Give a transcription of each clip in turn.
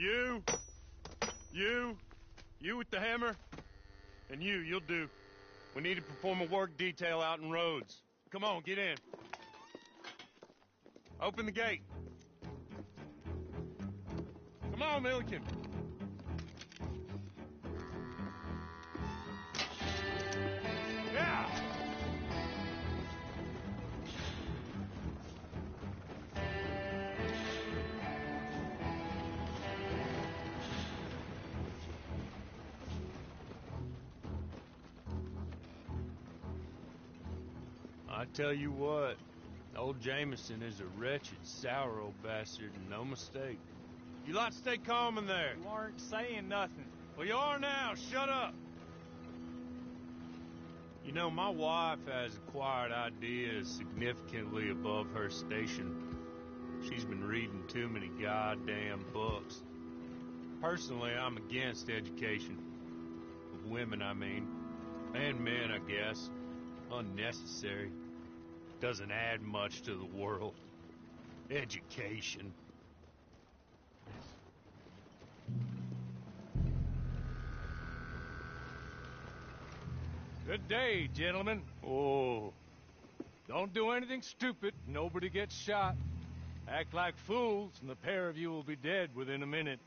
You with the hammer, and you'll do. We need to perform a work detail out in Rhodes. Come on, get in. Open the gate. Come on, Milliken. Yeah! I tell you what, old Jameson is a wretched, sour old bastard, and no mistake. You lot stay calm in there. You aren't saying nothing. Well, you are now. Shut up. You know, my wife has acquired ideas significantly above her station. She's been reading too many goddamn books. Personally, I'm against education. Of women, I mean. And men, I guess. Unnecessary. Doesn't add much to the world. Education. Good day, gentlemen. Oh. Don't do anything stupid. Nobody gets shot. Act like fools, and the pair of you will be dead within a minute.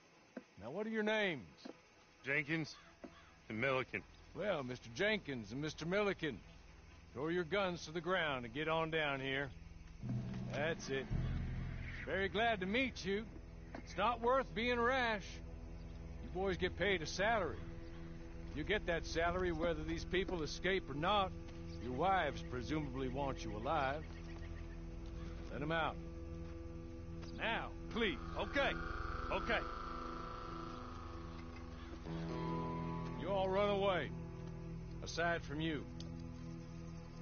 Now, what are your names? Jenkins and Milliken. Well, Mr. Jenkins and Mr. Milliken, throw your guns to the ground and get on down here. That's it. Very glad to meet you. It's not worth being rash. You boys get paid a salary. You get that salary whether these people escape or not. Your wives presumably want you alive. Let them out. Now, please. Okay. You all run away. Aside from you.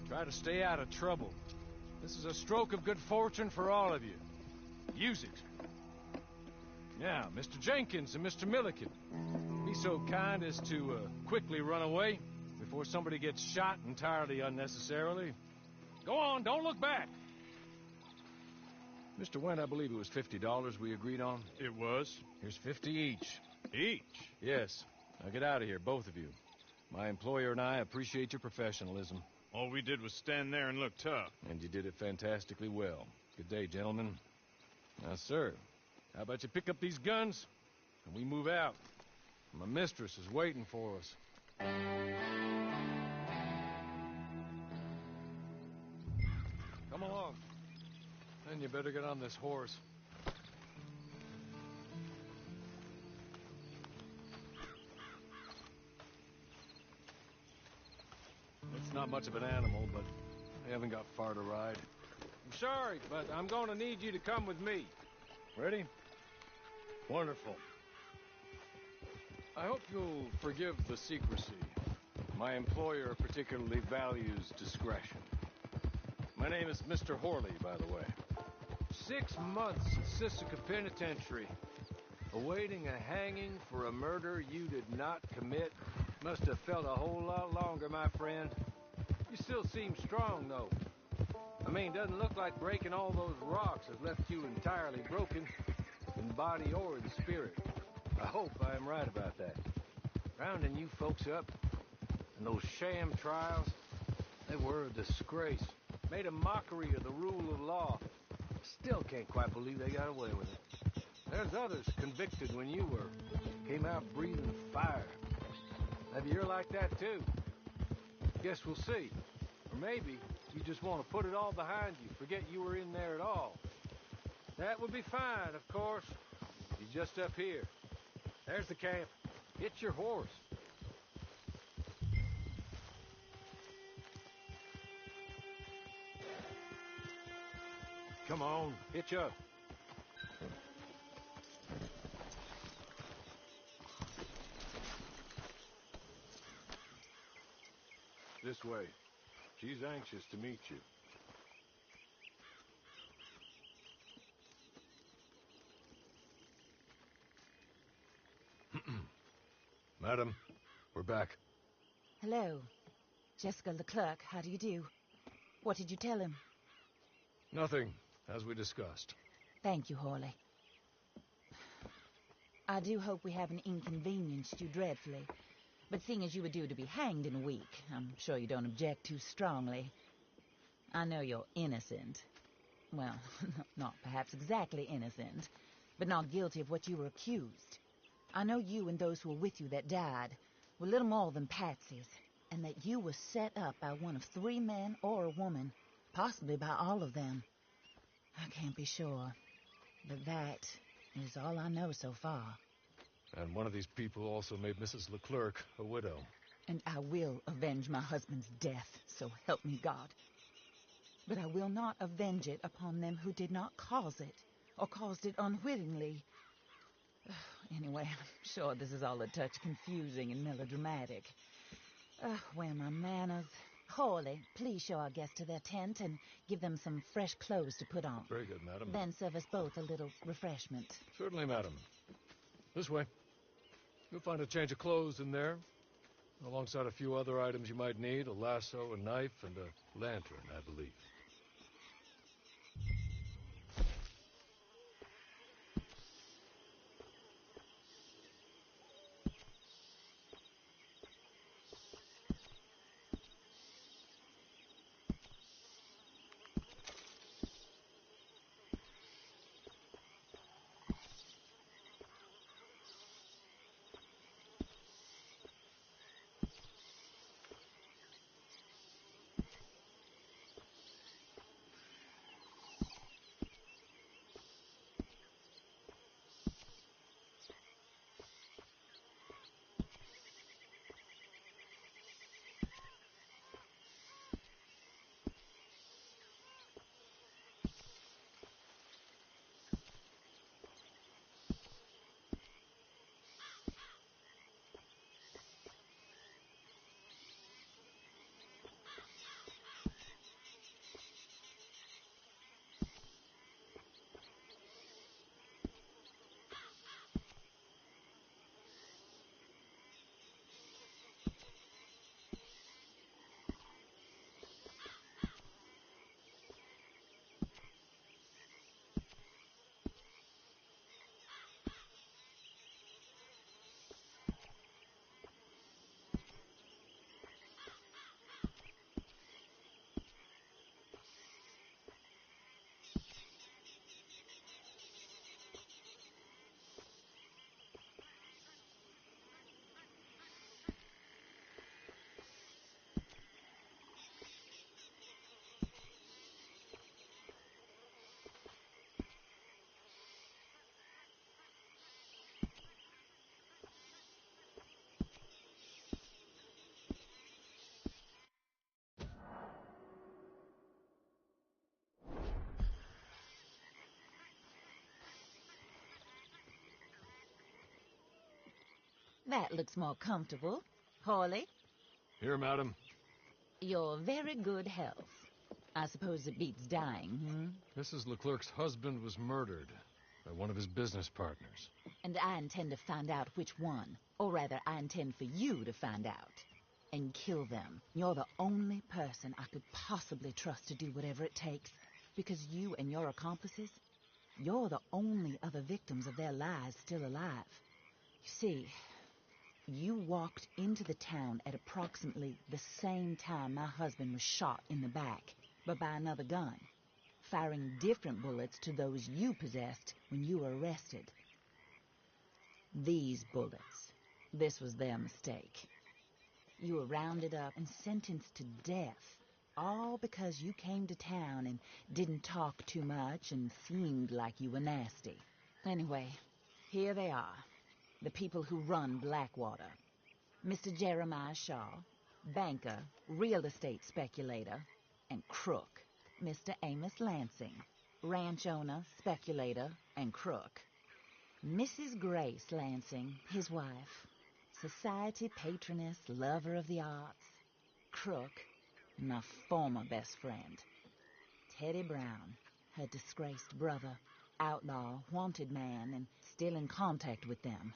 Try to stay out of trouble. This is a stroke of good fortune for all of you. Use it. Now, Mr. Jenkins and Mr. Milliken, be so kind as to quickly run away before somebody gets shot entirely unnecessarily. Go on, don't look back. Mr. Wendt, I believe it was $50 we agreed on. It was. Here's 50 each. Each? Yes. Now get out of here, both of you. My employer and I appreciate your professionalism. All we did was stand there and look tough. And you did it fantastically well. Good day, gentlemen. Now, sir, how about you pick up these guns and we move out? My mistress is waiting for us. Come along. Then you better get on this horse. It's not much of an animal, but I haven't got far to ride. I'm sorry, but I'm going to need you to come with me. Ready? Wonderful. I hope you'll forgive the secrecy. My employer particularly values discretion. My name is Mr. Horley, by the way. 6 months in Sisika Penitentiary, awaiting a hanging for a murder you did not commit. Must have felt a whole lot longer, my friend. You still seem strong, though. I mean, doesn't look like breaking all those rocks has left you entirely broken, in body or in spirit. I hope I am right about that. Rounding you folks up, and those sham trials, they were a disgrace. Made a mockery of the rule of law. Still can't quite believe they got away with it. There's others convicted when you were. Came out breathing fire. Maybe you're like that too. Guess we'll see. Or maybe you just want to put it all behind you, forget you were in there at all. That would be fine, of course. You're just up here. There's the camp. Hitch your horse. Come on, hitch up. This way. She's anxious to meet you. Madam, we're back. Hello. Jessica Leclerc, how do you do? What did you tell him? Nothing, as we discussed. Thank you, Hawley. I do hope we haven't inconvenienced you dreadfully. But seeing as you were due to be hanged in a week, I'm sure you don't object too strongly. I know you're innocent. Well, not perhaps exactly innocent, but not guilty of what you were accused. I know you and those who were with you that died were little more than patsies, and that you were set up by one of 3 men or a woman, possibly by all of them. I can't be sure, but that is all I know so far. And one of these people also made Mrs. Leclerc a widow. And I will avenge my husband's death, so help me God. But I will not avenge it upon them who did not cause it, or caused it unwittingly. Anyway, I'm sure this is all a touch confusing and melodramatic. Where are my manners? Hawley, please show our guests to their tent and give them some fresh clothes to put on. Very good, madam. Then serve us both a little refreshment. Certainly, madam. This way. You'll find a change of clothes in there, alongside a few other items you might need, a lasso, a knife, and a lantern, I believe. That looks more comfortable. Hawley, Here, madam. your very good health. I suppose it beats dying, Mrs. Leclerc's husband was murdered by one of his business partners. And I intend to find out which one. Or rather, I intend for you to find out. And kill them. You're the only person I could possibly trust to do whatever it takes. Because you and your accomplices, you're the only other victims of their lies still alive. You see, you walked into the town at approximately the same time my husband was shot in the back, but by another gun, firing different bullets to those you possessed when you were arrested. These bullets, this was their mistake. You were rounded up and sentenced to death, all because you came to town and didn't talk too much and seemed like you were nasty. Anyway, here they are, the people who run Blackwater. Mr. Jeremiah Shaw, banker, real estate speculator, and crook. Mr. Amos Lansing, ranch owner, speculator, and crook. Mrs. Grace Lansing, his wife, society patroness, lover of the arts, crook, and my former best friend. Teddy Brown, her disgraced brother, outlaw, wanted man, and still in contact with them.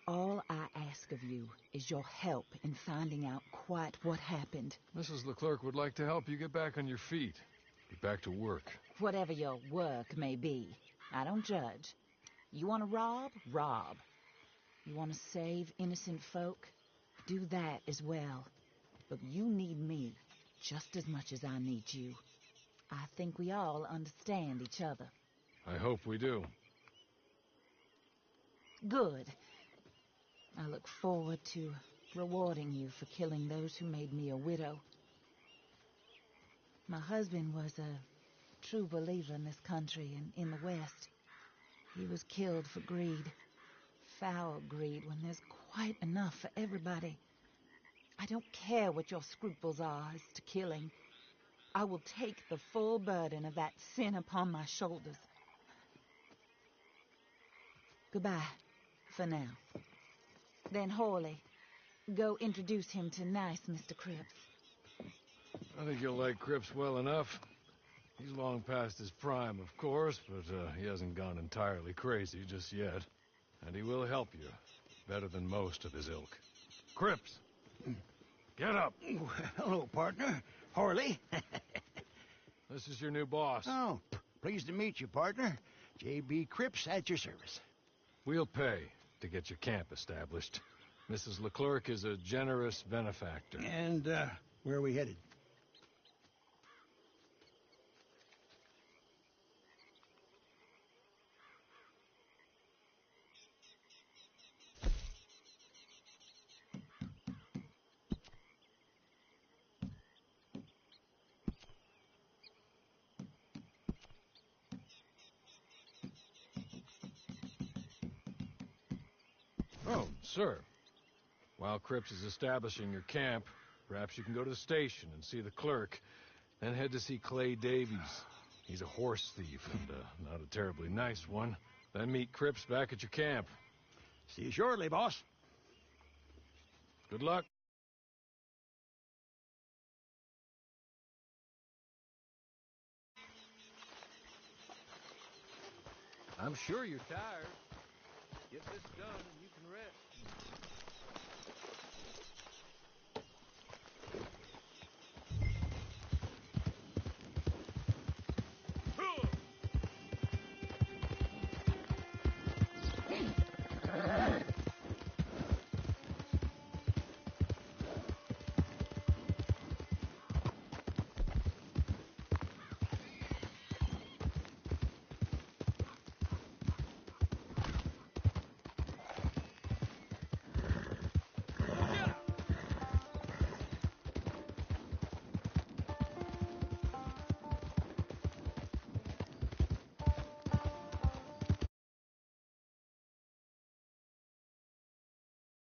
All I ask of you is your help in finding out quite what happened. Mrs. Leclerc would like to help you get back on your feet. Get back to work. Whatever your work may be, I don't judge. You want to rob? Rob. You want to save innocent folk? Do that as well. But you need me just as much as I need you. I think we all understand each other. I hope we do. Good. I look forward to rewarding you for killing those who made me a widow. My husband was a true believer in this country and in the West. He was killed for greed. Foul greed when there's quite enough for everybody. I don't care what your scruples are as to killing. I will take the full burden of that sin upon my shoulders. Goodbye, for now. Then Hawley, go introduce him to nice Mr. Cripps. I think you'll like Cripps well enough. He's long past his prime, of course, but he hasn't gone entirely crazy just yet. And he will help you, better than most of his ilk. Cripps! Get up! Hello, partner. Harley. This is your new boss. Oh, pleased to meet you, partner. J.B. Cripps at your service. We'll pay to get your camp established. Mrs. Leclerc is a generous benefactor. And, where are we headed? Oh, sir. While Cripps is establishing your camp, perhaps you can go to the station and see the clerk, then head to see Clay Davies. He's a horse thief, and not a terribly nice one. Then meet Cripps back at your camp. See you shortly, boss. Good luck. I'm sure you're tired. Get this done and you can rest.